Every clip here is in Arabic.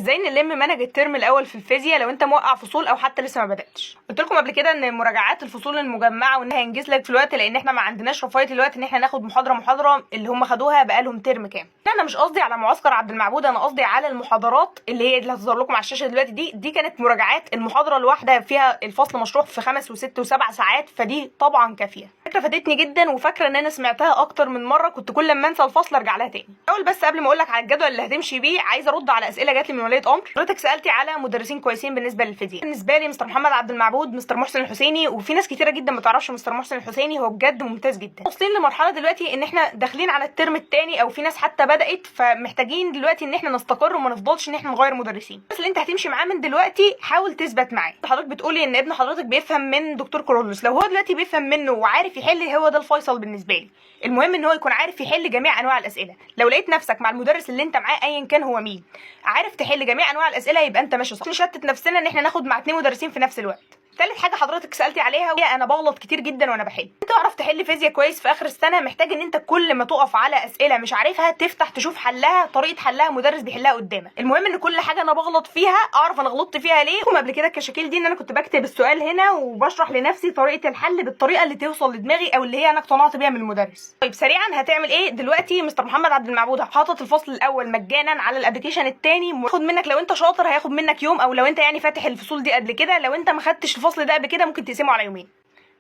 ازاي نلم منهج الترم الاول في الفيزياء لو انت موقع فصول او حتى لسه ما بداتش؟ قلت لكم قبل كده ان مراجعات الفصول المجمعه وانها هينجز لك في الوقت، لان احنا ما عندناش رفاهيه الوقت ان احنا ناخد محاضره اللي هم خدوها بقالهم ترم كام. انا مش قصدي على معسكر عبد المعبود، انا قصدي على المحاضرات اللي هتظهر لكم على الشاشه دلوقتي. دي كانت مراجعات المحاضره الواحده فيها الفصل مشروح في 5 و6 و7 ساعات، فدي طبعا كافيه. فكره فادتني جدا وفاكره ان انا سمعتها اكتر من مره، كنت كل ما انسى الفصل ارجع لها تاني. اول بس قبل ما اقول لك على الجدول اللي هتمشي بيه، عايزه ارد على اسئله جات لي من وليه امر. حضرتك سالتي على مدرسين كويسين بالنسبه للفيزياء. بالنسبه لي مستر محمد عبد المعبود، مستر محسن الحسيني، وفي ناس كتيره جدا ما تعرفش مستر محسن الحسيني، هو بجد ممتاز جدا. واصلين لمرحله دلوقتي ان احنا داخلين على الترم الثاني، او في ناس حتى بدات، فمحتاجين دلوقتي ان احنا نستقر وما نفضلش ان احنا نغير مدرسين. بس اللي انت هتمشي معاه من دلوقتي حاول تثبت معاه. حضرتك بتقولي ان ابن حضرتك بيفهم من دكتور كورولوس، لو هو دلوقتي بيفهم منه وعارف يحل، هو ده الفيصل بالنسبه لي. المهم ان هو يكون عارف يحل جميع انواع الاسئله. لو لقيت نفسك مع المدرس اللي انت معاه ايا كان هو مين عارف تحل جميع انواع الاسئله، يبقى انت ماشي صح. نشتت نفسنا ان احنا ناخد مع 2 مدرسين في نفس الوقت. تالت حاجه حضرتك سالتي عليها هي انا بغلط كتير جدا وانا بحل. انت تعرف تحل فيزياء كويس في اخر السنه، محتاج ان انت كل ما تقف على اسئله مش عارفها تفتح تشوف حلها، طريقه حلها مدرس بيحلها قدامك. المهم ان كل حاجه انا بغلط فيها اعرف انا غلطت فيها ليه. قبل كده الكشاكيل دي ان انا كنت بكتب السؤال هنا وبشرح لنفسي طريقه الحل بالطريقه اللي توصل لدماغي او اللي هي انا اقتنعت بيها من المدرس. طيب سريعا هتعمل ايه دلوقتي؟ مستر محمد عبد المعبود حاطط الفصل الاول مجانا على الابلكيشن الثاني، هياخد منك لو انت شاطر هياخد منك يوم، او لو انت يعني فاتح الفصول دي قبل كده. لو انت ما خدتش الفصل ده قبل كده ممكن تقسمه على يومين.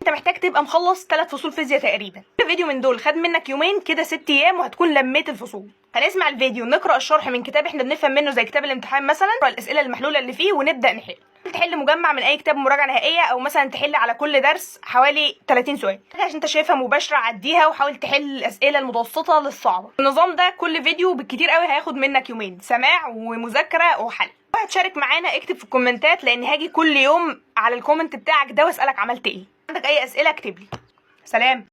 انت محتاج تبقى مخلص 3 فصول فيزياء تقريبا. الفيديو من دول خد منك يومين، كده 6 ايام وهتكون لميت الفصول. هنسمع الفيديو، نقرا الشرح من كتاب احنا بنفهم منه زي كتاب الامتحان مثلا، نقرا الاسئله المحلوله اللي فيه ونبدا نحل. تحل مجمع من اي كتاب مراجعه نهائيه، او مثلا تحل على كل درس حوالي 30 سؤال. عشان انت شايفها مباشره عديها وحاول تحل الاسئله المتوسطه للصعبه. النظام ده كل فيديو بالكتير قوي هياخد منك يومين سماع ومذاكره وحل. هتشارك معانا اكتب في الكومنتات، لان هاجي كل يوم على الكومنت بتاعك ده واسالك عملت ايه. عندك اي اسئله اكتب لي. سلام.